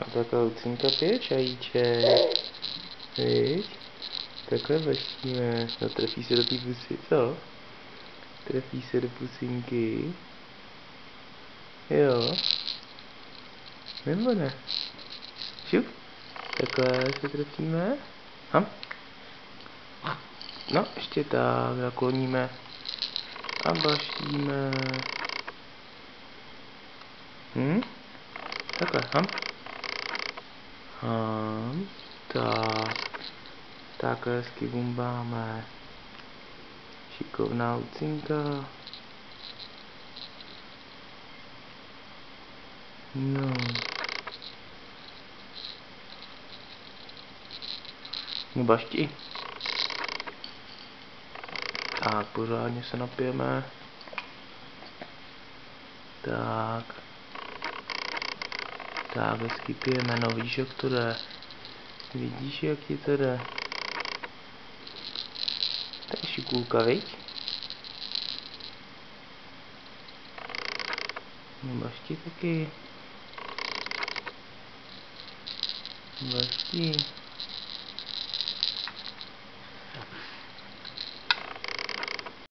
A takhle Lucinka pije čajíček. Viď? Takhle vaštíme. No trefí se do té pusy, co? Trefí se do pusinky. Jo. Nebo ne? Šup. Takhle se trefíme. No, ještě tak, nakloníme. A baštíme. Takhle, tak. Takhle hezky bumbáme. Šikovná Lucinka. No. No bašti. Tak, pořádně se napijeme. Tak. Tak, hezky pijeme, no víš, jak to jde. Vidíš, jak ti to jde. To je šikulka, viď? No bašti taky. Bašti.